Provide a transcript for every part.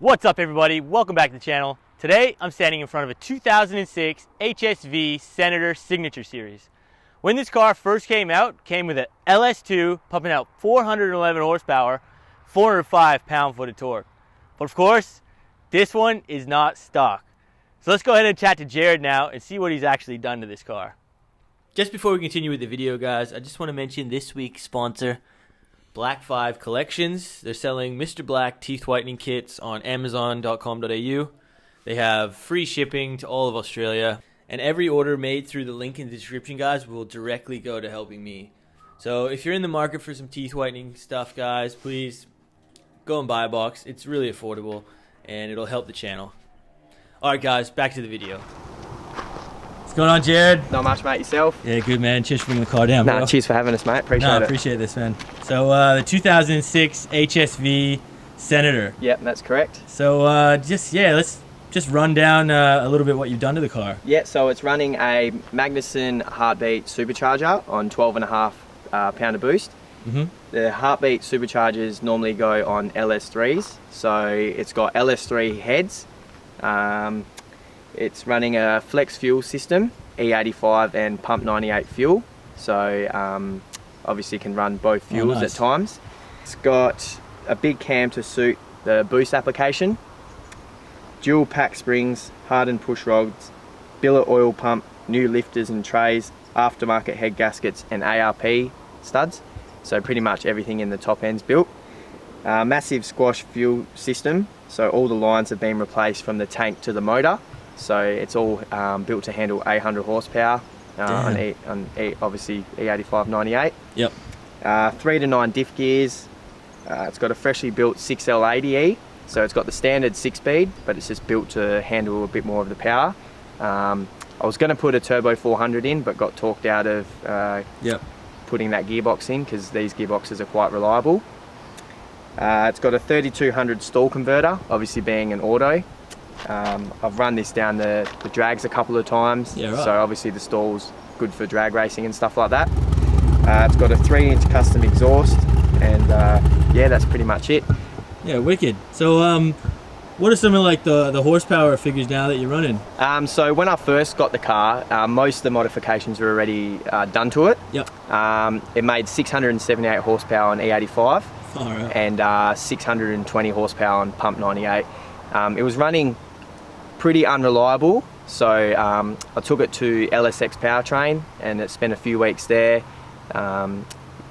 What's up everybody, welcome back to the channel. Today I'm standing in front of a 2006 HSV Senator Signature Series. When this car first came out, it came with an LS2 pumping out 411 horsepower, 405 pound-foot of torque. But of course, this one is not stock. So let's go ahead and chat to Jared now and see what he's actually done to this car. Just before we continue with the video guys, I just want to mention this week's sponsor, Black 5 Collections. They're selling Mr. Black teeth whitening kits on amazon.com.au. They have free shipping to all of Australia, and every order made through the link in the description guys will directly go to helping me. So if you're in the market for some teeth whitening stuff guys, please go and buy a box. It's really affordable and it'll help the channel. Alright guys, back to the video. What's going on, Jared? Not much, mate. Yourself? Yeah, good man. Cheers for bringing the car down, bro. Cheers for having us, mate. Appreciate it. Appreciate this, man. So the 2006 HSV Senator. Yep, that's correct. So let's just run down a little bit what you've done to the car. Yeah, so it's running a Magnuson Heartbeat supercharger on 12.5 pounder boost. The Heartbeat superchargers normally go on LS3s, so it's got LS3 heads. It's running a flex fuel system, E85 and pump 98 fuel, so obviously can run both fuels at times. It's got a big cam to suit the boost application, dual pack springs, hardened push rods, billet oil pump, new lifters and trays, aftermarket head gaskets and ARP studs, so pretty much everything in the top end's built. Massive squash fuel system, so all the lines have been replaced from the tank to the motor. So it's all built to handle 800 horsepower on obviously E85 98. Yep. 3 to 9 diff gears. It's got a freshly built 6L80E. So it's got the standard 6-speed, but it's just built to handle a bit more of the power. I was going to put a turbo 400 in, but got talked out of putting that gearbox in because these gearboxes are quite reliable. It's got a 3200 stall converter, obviously being an auto. I've run this down the drags a couple of times, so obviously the stall's good for drag racing and stuff like that. It's got a 3-inch custom exhaust, and yeah, that's pretty much it. Yeah, wicked. So what are some of like the horsepower figures now that you're running? So when I first got the car, most of the modifications were already done to it. Yep. It made 678 horsepower on E85 and 620 horsepower on pump 98. It was running pretty unreliable, so I took it to LSX powertrain and it spent a few weeks there.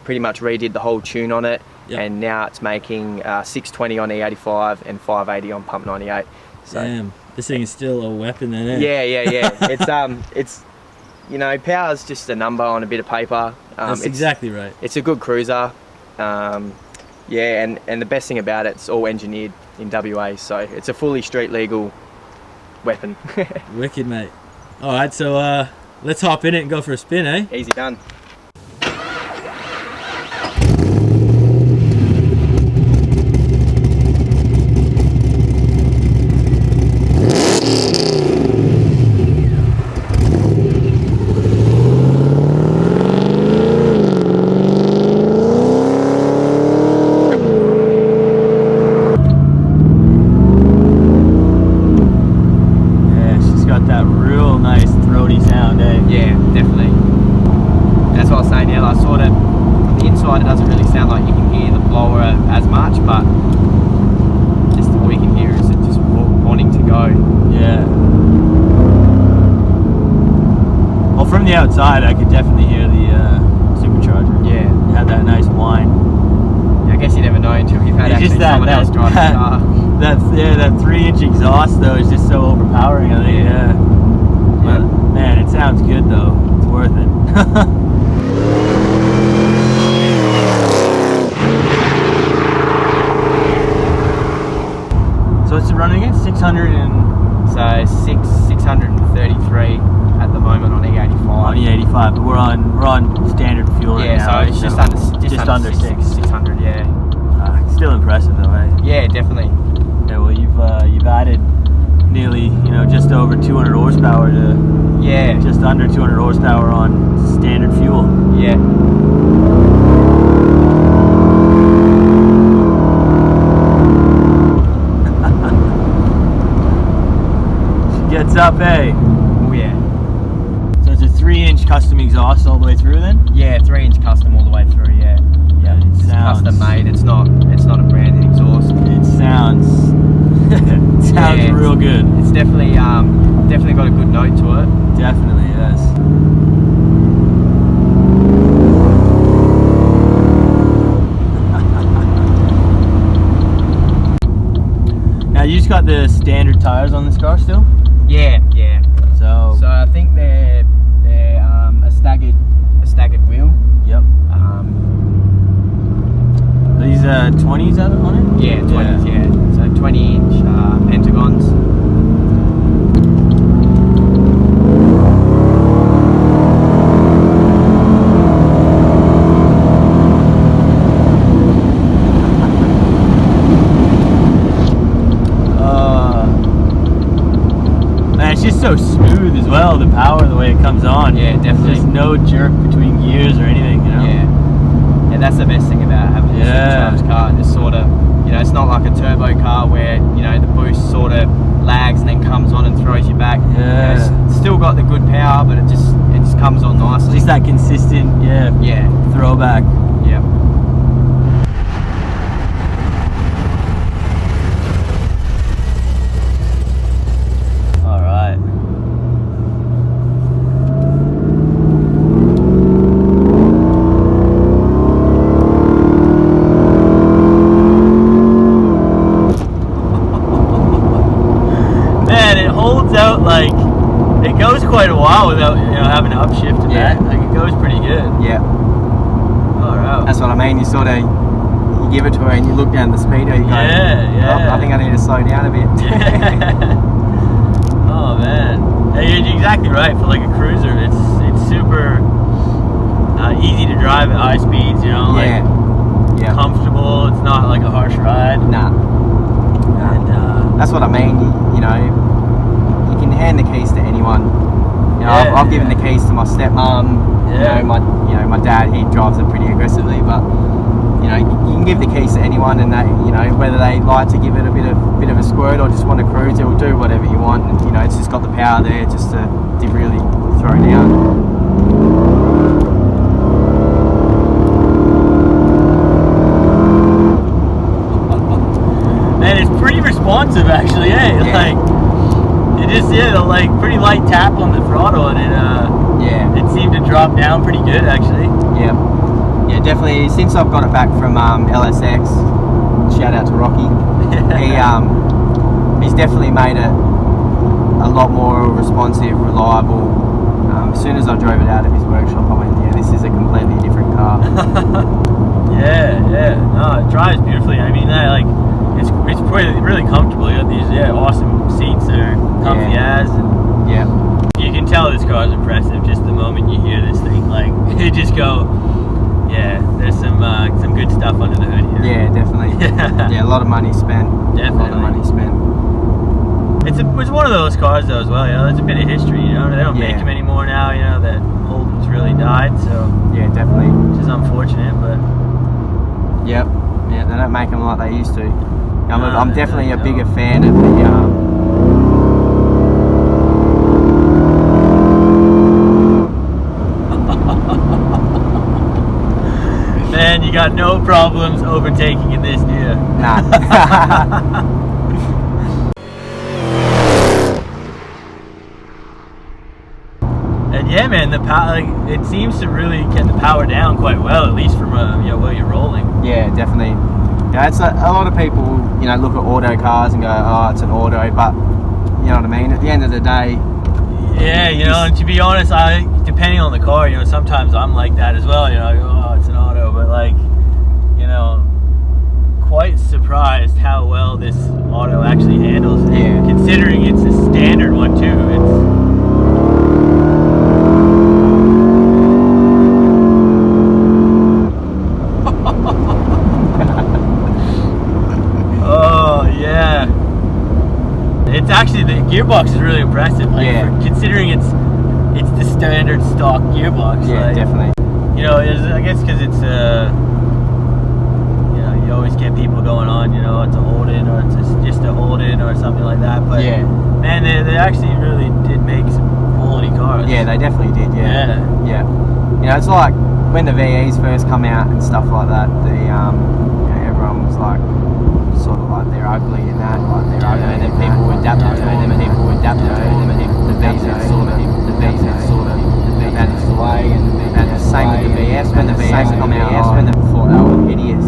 Pretty much redid the whole tune on it, and now it's making 620 on E85 and 580 on pump 98. So, damn, this thing is still a weapon then, eh? Yeah. It's you know, power's just a number on a bit of paper. That's exactly right. It's a good cruiser. Yeah, and the best thing about it, it's all engineered in WA, so it's a fully street legal weapon. Wicked, mate. Alright, so let's hop in it and go for a spin, eh? Easy done. It doesn't really sound like you can hear the blower as much, but just all you can hear is it just wanting to go. Yeah. Well, from the outside, I could definitely hear the supercharger. Yeah. It had that nice whine. Yeah, I guess you never know until you've had someone else drive the car. That 3-inch exhaust though is just so overpowering. I think. Yeah. But man, it sounds good though. It's worth it. So it's running at 600 and... So 633 at the moment on E85. On E85, but we're on standard fuel right now. Yeah, so it's just under 600, yeah. Still impressive though, eh? Yeah, definitely. Yeah, well you've added nearly, just over 200 horsepower to just under 200 horsepower on standard fuel. Yeah. Gets up, eh? Oh yeah. So it's a 3-inch custom exhaust all the way through then? Yeah, 3-inch custom all the way through. Yeah. Yeah. It sounds Custom made. It's not a branded exhaust. It sounds real good. It's definitely got a good note to it. Definitely, yes. Now you just got the standard tires on this car still? Yeah, yeah. So I think they're a staggered wheel. Yep. These 20s on it? Yeah, 20s. Yeah. So 20-inch pentagons. It's just so smooth as well, the power, the way it comes on. Yeah, definitely. There's no jerk between gears or anything, you know? Yeah. Yeah, that's the best thing about having a supercharged car. It's sort of, you know, it's not like a turbo car where, you know, the boost sort of lags and then comes on and throws you back. Yeah. You know, it's still got the good power, but it just comes on nicely. Just that consistent, yeah, throwback. Yeah. Out like it goes quite a while without having to upshift and that. Like it goes pretty good. Yeah. Oh wow. That's what I mean. You give it to her and you look down the speedo. You go, yeah. Oh, I think I need to slow down a bit. Oh man. Yeah, you're exactly right. For like a cruiser, it's super easy to drive at high speeds. You know, like comfortable. It's not like a harsh ride. Nah. And that's what I mean. You know. You can hand the keys to anyone. You know, I've given the keys to my stepmom. Yeah. My dad, he drives it pretty aggressively, but you know, you can give the keys to anyone, and they, you know, whether they like to give it a bit of a squirt or just want to cruise, it will do whatever you want. And you know, it's just got the power there just to really throw down. Man, it's pretty responsive actually, eh? Yeah. Like it just like pretty light tap on the throttle and it seemed to drop down pretty good actually. Yeah. Yeah, definitely. Since I've got it back from LSX, shout out to Rocky. He's definitely made it a lot more responsive, reliable. As soon as I drove it out of his workshop, I went, yeah, this is a completely different car. Yeah. No, it drives beautifully. I mean, it's really comfortable. You got these awesome seats that are comfy as, and you can tell this car is impressive just the moment you hear this thing. Like you just go, there's some good stuff under the hood here. Yeah, definitely. Yeah, a lot of money spent. Definitely. A lot of money spent. It's one of those cars though as well. You know, there's a bit of history. You know, they don't make them anymore now. You know that Holden's really died, so definitely. Which is unfortunate, but yeah, they don't make them like they used to. I'm definitely a bigger fan of the. Man, you got no problems overtaking in this, do you? Nah. And yeah, man, the power, it seems to really get the power down quite well, at least from where you're rolling. Yeah, definitely. Yeah, it's a lot of people, you know, look at auto cars and go, oh, it's an auto, but you know what I mean? At the end of the day, yeah, you know, and to be honest, depending on the car, you know, sometimes I'm like that as well. You know, I go, oh, it's an auto, but like, you know, quite surprised how well this auto actually handles it. Yeah. Considering it's a standard one too. It's actually, the gearbox is really impressive. Like, considering it's the standard stock gearbox. Yeah, like, definitely. You know, I guess because it's you know, you always get people going on, you know, it's a Holden or it's just a Holden or something like that. But Man, they actually really did make some quality cars. Yeah, they definitely did. Yeah. You know, it's like when the VEs first come out and stuff like that. The you know, everyone was like, sort of like they're ugly and that, like they're ugly, and then people adapt to them, and then people adapt to them, and then the VEs sort of vanished away, and the same with the VS. When the VS come out, when they thought they were hideous,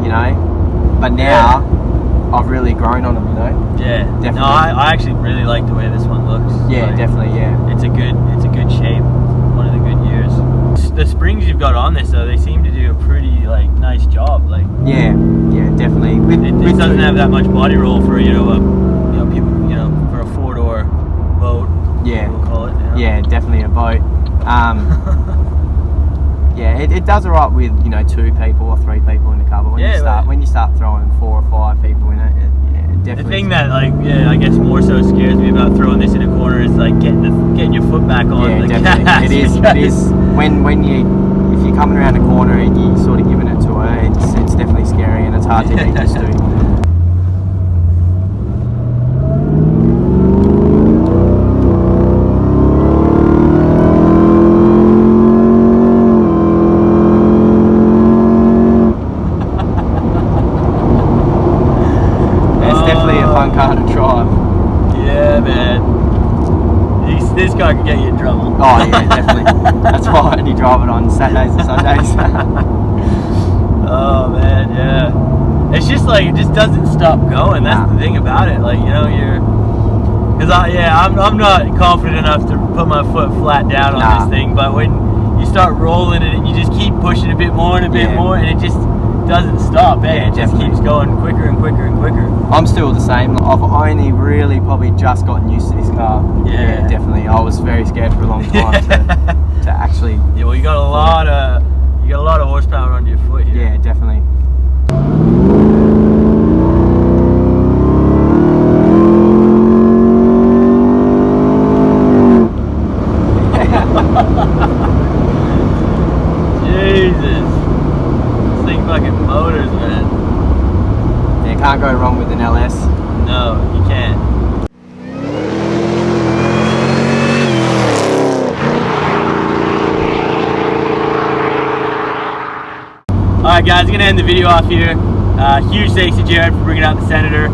you know. But now I've really grown on them, you know. Yeah, definitely. No, I actually really like the way this one looks. Yeah, like, definitely. Yeah, it's a good shape. One of the good years. The springs you've got on this though, they seem to do a pretty like nice job. Like yeah, definitely. It doesn't have that much body roll for people for a 4-door boat. Yeah, we'll call it. You know? Yeah, definitely a boat. Yeah, it does alright with 2 people or 3 people in the car, but when you start throwing 4 or 5 people in it, definitely. The thing that I guess more so scares me about throwing this in a corner is like getting your foot back on. Yeah, the definitely. gas. It is if you're coming around a corner and you're sort of giving it to her, it's definitely scary and it's hard to get used to. Car to drive. Yeah, man. This car can get you in trouble. Oh yeah, definitely. That's why I only drive it on Saturdays and Sundays. Oh man, yeah. It's just like it just doesn't stop going. That's the thing about it. Like I'm not confident enough to put my foot flat down on this thing. But when you start rolling it and you just keep pushing a bit more and a bit more, and it just doesn't stop, it just keeps going quicker and quicker and quicker. I'm still the same. I've only really probably just gotten used to this car. Yeah, definitely. I was very scared for a long time to actually. Yeah, well, you got a lot of horsepower under your foot here. Yeah, definitely. Jesus. Fucking motors, man. Yeah, can't go wrong with an LS. No, you can't. Alright guys, I'm gonna end the video off here. Huge thanks to Jared for bringing out the Senator.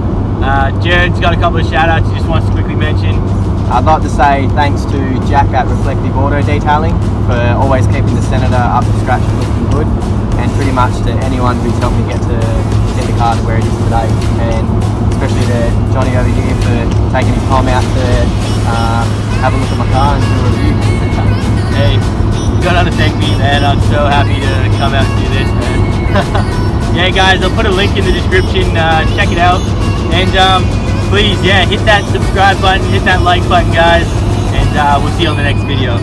Jared's got a couple of shout outs he just wants to quickly mention. I'd like to say thanks to Jack at Reflective Auto Detailing for always keeping the Senator up to scratch and looking good. And pretty much to anyone who's helped me get the car to where it is today, and especially to Johnny over here for taking his time out to have a look at my car and do a review. Hey, you gotta thank me, man. I'm so happy to come out and do this, man. Yeah, guys, I'll put a link in the description. Check it out, and please, hit that subscribe button, hit that like button, guys, and we'll see you on the next video.